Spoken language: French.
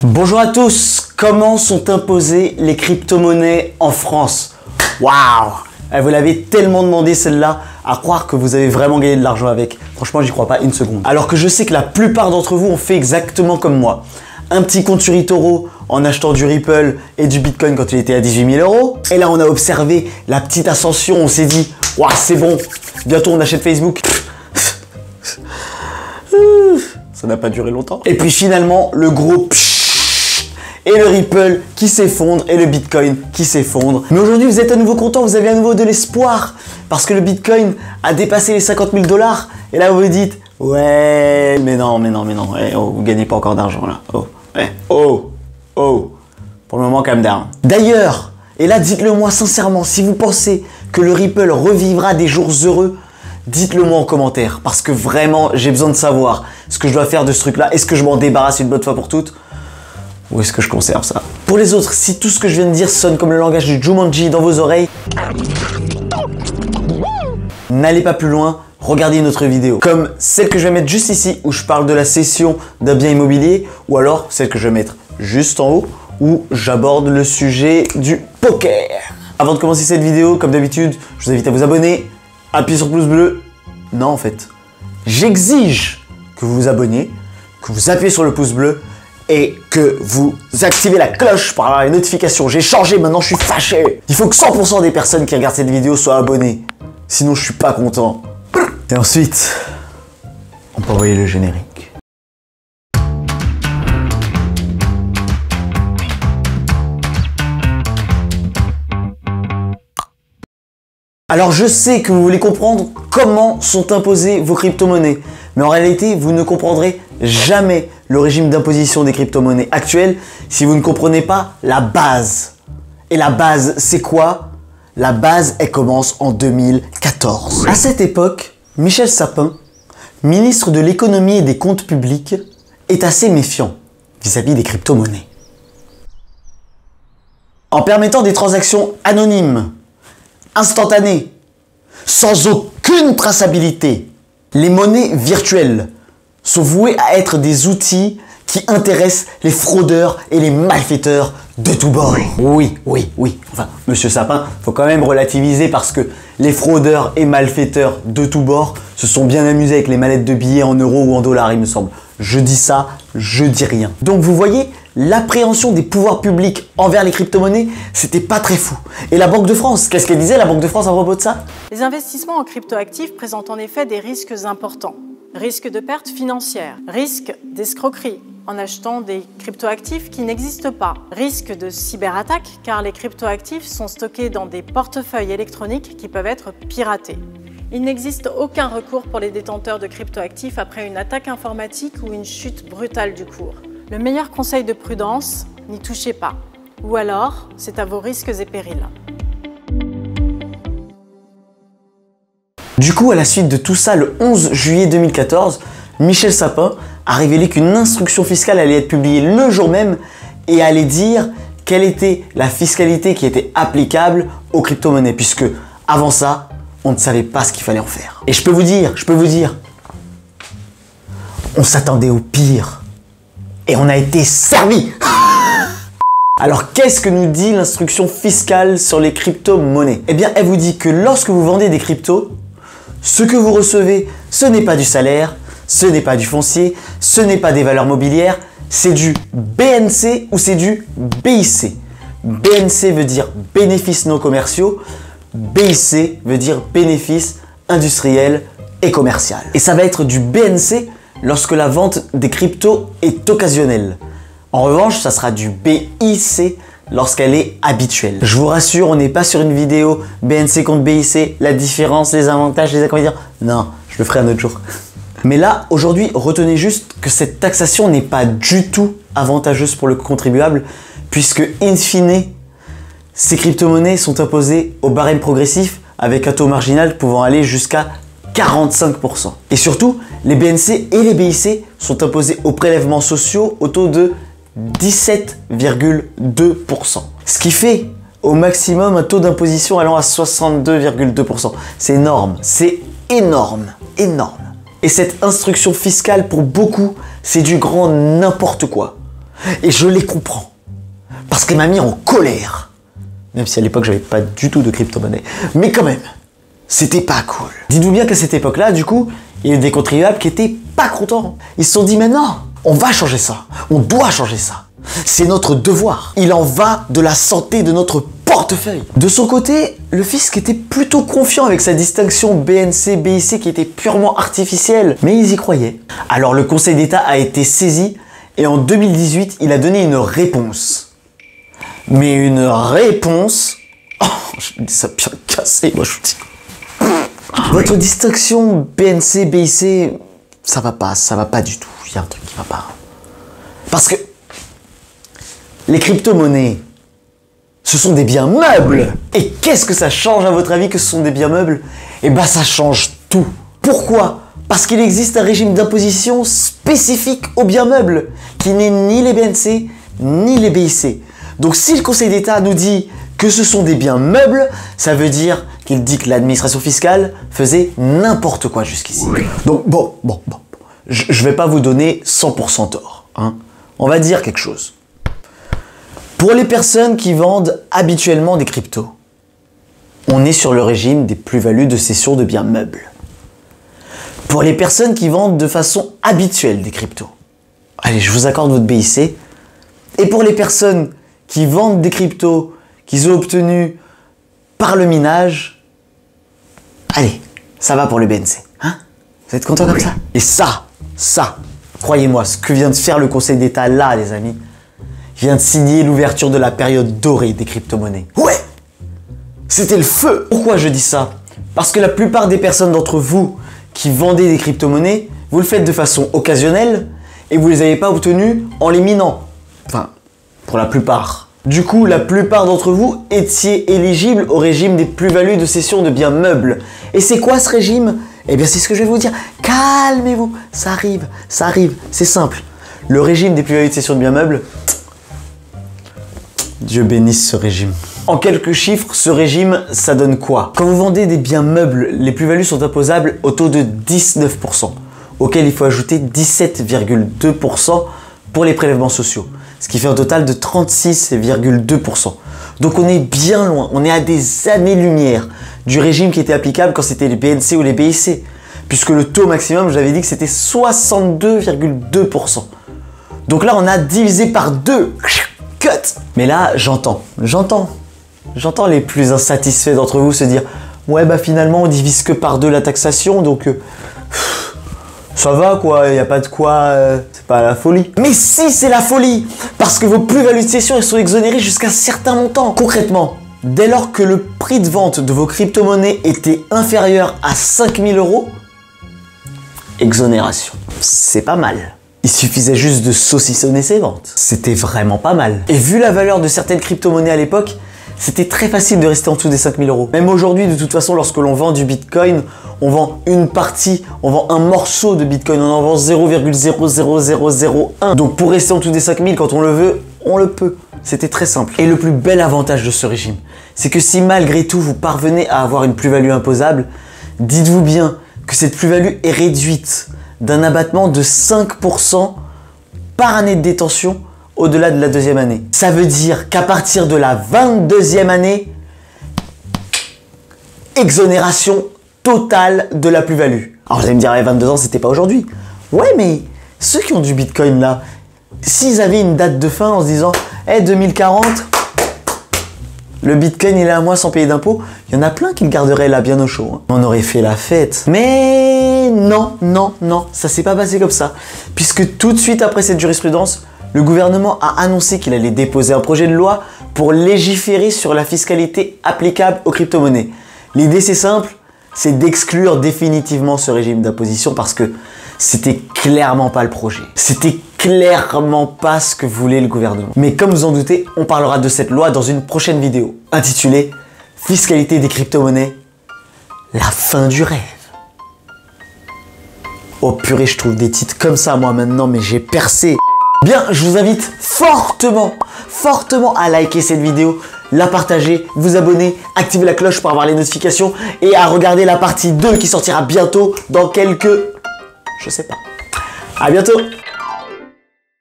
Bonjour à tous, comment sont imposées les crypto-monnaies en France? Waouh! Vous l'avez tellement demandé celle-là, à croire que vous avez vraiment gagné de l'argent avec. Franchement, j'y crois pas une seconde. Alors que je sais que la plupart d'entre vous ont fait exactement comme moi. Un petit compte sur eToro en achetant du Ripple et du Bitcoin quand il était à 18 000 €. Et là, on a observé la petite ascension, on s'est dit, waouh, c'est bon, bientôt on achète Facebook. Ça n'a pas duré longtemps. Et puis finalement, le gros et le Ripple qui s'effondre et le Bitcoin qui s'effondre. Mais aujourd'hui, vous êtes à nouveau content, vous avez à nouveau de l'espoir parce que le Bitcoin a dépassé les 50 000 $. Et là, vous vous dites, ouais, mais non. Eh, oh, vous gagnez pas encore d'argent là. Oh. Pour le moment, calm down. D'ailleurs, et là, dites-le moi sincèrement, si vous pensez que le Ripple revivra des jours heureux, dites-le moi en commentaire parce que vraiment, j'ai besoin de savoir ce que je dois faire de ce truc-là. Est-ce que je m'en débarrasse une bonne fois pour toutes? Ou est-ce que je conserve ça? Pour les autres, si tout ce que je viens de dire sonne comme le langage du Jumanji dans vos oreilles, n'allez pas plus loin, regardez une autre vidéo. Comme celle que je vais mettre juste ici, où je parle de la cession d'un bien immobilier, ou alors celle que je vais mettre juste en haut, où j'aborde le sujet du poker. Avant de commencer cette vidéo, comme d'habitude, je vous invite à vous abonner, appuyez sur le pouce bleu. Non, en fait, j'exige que vous vous abonniez, que vous appuyez sur le pouce bleu, et que vous activez la cloche pour avoir les notifications. J'ai changé, maintenant je suis fâché. Il faut que 100% des personnes qui regardent cette vidéo soient abonnées. Sinon je suis pas content. Et ensuite, on peut envoyer le générique. Alors je sais que vous voulez comprendre comment sont imposées vos crypto-monnaies. Mais en réalité, vous ne comprendrez jamais le régime d'imposition des crypto-monnaies actuelles si vous ne comprenez pas la base. Et la base, c'est quoi? La base, elle commence en 2014. À cette époque, Michel Sapin, ministre de l'économie et des comptes publics, est assez méfiant vis-à-vis des crypto-monnaies. En permettant des transactions anonymes, instantanées, sans aucune traçabilité, les monnaies virtuelles sont vouées à être des outils qui intéressent les fraudeurs et les malfaiteurs de tous bords. Oui. Enfin, Monsieur Sapin, faut quand même relativiser parce que les fraudeurs et malfaiteurs de tous bords se sont bien amusés avec les mallettes de billets en euros ou en dollars, il me semble. Je dis ça, je dis rien. Donc vous voyez, l'appréhension des pouvoirs publics envers les crypto-monnaies, c'était pas très fou. Et la Banque de France, qu'est-ce qu'elle disait la Banque de France à propos de ça? Les investissements en cryptoactifs présentent en effet des risques importants. Risque de perte financière, risque d'escroquerie en achetant des cryptoactifs qui n'existent pas, risque de cyberattaque car les cryptoactifs sont stockés dans des portefeuilles électroniques qui peuvent être piratés. Il n'existe aucun recours pour les détenteurs de cryptoactifs après une attaque informatique ou une chute brutale du cours. Le meilleur conseil de prudence, n'y touchez pas. Ou alors, c'est à vos risques et périls. Du coup, à la suite de tout ça, le 11 juillet 2014, Michel Sapin a révélé qu'une instruction fiscale allait être publiée le jour même et allait dire quelle était la fiscalité qui était applicable aux crypto-monnaies, puisque avant ça, on ne savait pas ce qu'il fallait en faire. Et je peux vous dire, on s'attendait au pire. Et on a été servi. Alors qu'est-ce que nous dit l'instruction fiscale sur les crypto-monnaies? Eh bien, elle vous dit que lorsque vous vendez des cryptos, ce que vous recevez, ce n'est pas du salaire, ce n'est pas du foncier, ce n'est pas des valeurs mobilières, c'est du BNC ou c'est du BIC. BNC veut dire bénéfices non commerciaux, BIC veut dire bénéfices industriels et commerciaux. Et ça va être du BNC lorsque la vente des cryptos est occasionnelle. En revanche, ça sera du BIC lorsqu'elle est habituelle. Je vous rassure, on n'est pas sur une vidéo BNC contre BIC, la différence, les avantages, les inconvénients. Non, je le ferai un autre jour. Mais là, aujourd'hui, retenez juste que cette taxation n'est pas du tout avantageuse pour le contribuable, puisque, in fine, ces crypto-monnaies sont imposées au barème progressif avec un taux marginal pouvant aller jusqu'à 45%. Et surtout, les BNC et les BIC sont imposés aux prélèvements sociaux au taux de 17,2%. Ce qui fait au maximum un taux d'imposition allant à 62,2%. C'est énorme, c'est énorme. Et cette instruction fiscale, pour beaucoup, c'est du grand n'importe quoi. Et je les comprends. Parce qu'elle m'a mis en colère. Même si à l'époque, j'avais pas du tout de crypto-monnaie. Mais quand même, c'était pas cool. Dites-vous bien qu'à cette époque-là, du coup, il y a eu des contribuables qui étaient pas contents. Ils se sont dit, mais non, on va changer ça. On doit changer ça. C'est notre devoir. Il en va de la santé de notre portefeuille. De son côté, le fisc était plutôt confiant avec sa distinction BNC-BIC qui était purement artificielle, mais ils y croyaient. Alors le Conseil d'État a été saisi et en 2018, il a donné une réponse. Mais une réponse... Oh, je dis ça bien cassé, moi je vous dis. Votre distinction BNC-BIC, ça va pas du tout. Il y a un truc qui va pas. Parce que les crypto-monnaies, ce sont des biens meubles. Et qu'est-ce que ça change à votre avis que ce sont des biens meubles? Eh ben ça change tout. Pourquoi? Parce qu'il existe un régime d'imposition spécifique aux biens meubles, qui n'est ni les BNC, ni les BIC. Donc si le Conseil d'État nous dit que ce sont des biens meubles, ça veut dire qu'il dit que l'administration fiscale faisait n'importe quoi jusqu'ici. Donc bon, je vais pas vous donner 100% tort, hein. On va dire quelque chose. Pour les personnes qui vendent habituellement des cryptos, on est sur le régime des plus-values de cession de biens meubles. Pour les personnes qui vendent de façon habituelle des cryptos, allez, je vous accorde votre BIC. Et pour les personnes qui vendent des cryptos qu'ils ont obtenus par le minage, allez, ça va pour le BNC. Hein? Vous êtes contents comme ça? Et ça, croyez-moi, ce que vient de faire le Conseil d'État là, les amis, vient de signer l'ouverture de la période dorée des crypto-monnaies. Ouais! C'était le feu! Pourquoi je dis ça? Parce que la plupart des personnes d'entre vous qui vendez des crypto-monnaies, vous le faites de façon occasionnelle et vous ne les avez pas obtenues en les minant. Enfin, pour la plupart. Du coup, la plupart d'entre vous étiez éligibles au régime des plus-values de cession de biens meubles. Et c'est quoi ce régime? Eh bien, c'est ce que je vais vous dire. Calmez-vous, ça arrive, c'est simple. Le régime des plus-values de cession de biens meubles, Dieu bénisse ce régime. En quelques chiffres, ce régime, ça donne quoi? Quand vous vendez des biens meubles, les plus-values sont imposables au taux de 19%, auquel il faut ajouter 17,2% pour les prélèvements sociaux, ce qui fait un total de 36,2%. Donc on est bien loin, on est à des années-lumière du régime qui était applicable quand c'était les BNC ou les BIC, puisque le taux maximum, j'avais dit que c'était 62,2%. Donc là, on a divisé par 2. Cut. Mais là, j'entends les plus insatisfaits d'entre vous se dire « Ouais, bah finalement, on divise que par 2 la taxation, donc ça va quoi, il n'y a pas de quoi, c'est pas la folie. » Mais si, c'est la folie, parce que vos plus-values de cession, elles sont exonérées jusqu'à un certain montant. Concrètement, dès lors que le prix de vente de vos crypto-monnaies était inférieur à 5 000 €, exonération. C'est pas mal. Il suffisait juste de saucissonner ses ventes. C'était vraiment pas mal. Et vu la valeur de certaines crypto-monnaies à l'époque, c'était très facile de rester en dessous des 5 000 €. Même aujourd'hui, de toute façon, lorsque l'on vend du Bitcoin, on vend une partie, on vend un morceau de Bitcoin, on en vend 0,00001. Donc pour rester en dessous des 5 000, quand on le veut, on le peut. C'était très simple. Et le plus bel avantage de ce régime, c'est que si malgré tout vous parvenez à avoir une plus-value imposable, dites-vous bien que cette plus-value est réduite d'un abattement de 5% par année de détention au-delà de la 2e année. Ça veut dire qu'à partir de la 22e année, exonération totale de la plus-value. Alors vous allez me dire, 22 ans, c'était pas aujourd'hui. Ouais, mais ceux qui ont du Bitcoin là, s'ils avaient une date de fin en se disant, 2040, le Bitcoin il est à moi sans payer d'impôts, il y en a plein qui le garderaient là bien au chaud. Hein. On aurait fait la fête. Mais non, ça s'est pas passé comme ça. Puisque tout de suite après cette jurisprudence, le gouvernement a annoncé qu'il allait déposer un projet de loi pour légiférer sur la fiscalité applicable aux crypto-monnaies. L'idée c'est simple, c'est d'exclure définitivement ce régime d'imposition parce que c'était clairement pas le projet. C'était clairement pas ce que voulait le gouvernement. Mais comme vous en doutez, on parlera de cette loi dans une prochaine vidéo, intitulée « Fiscalité des crypto-monnaies, la fin du rêve ». Oh purée, je trouve des titres comme ça moi maintenant, mais j'ai percé. Bien, je vous invite fortement à liker cette vidéo, la partager, vous abonner, activer la cloche pour avoir les notifications et à regarder la partie 2 qui sortira bientôt dans quelques... je sais pas. À bientôt.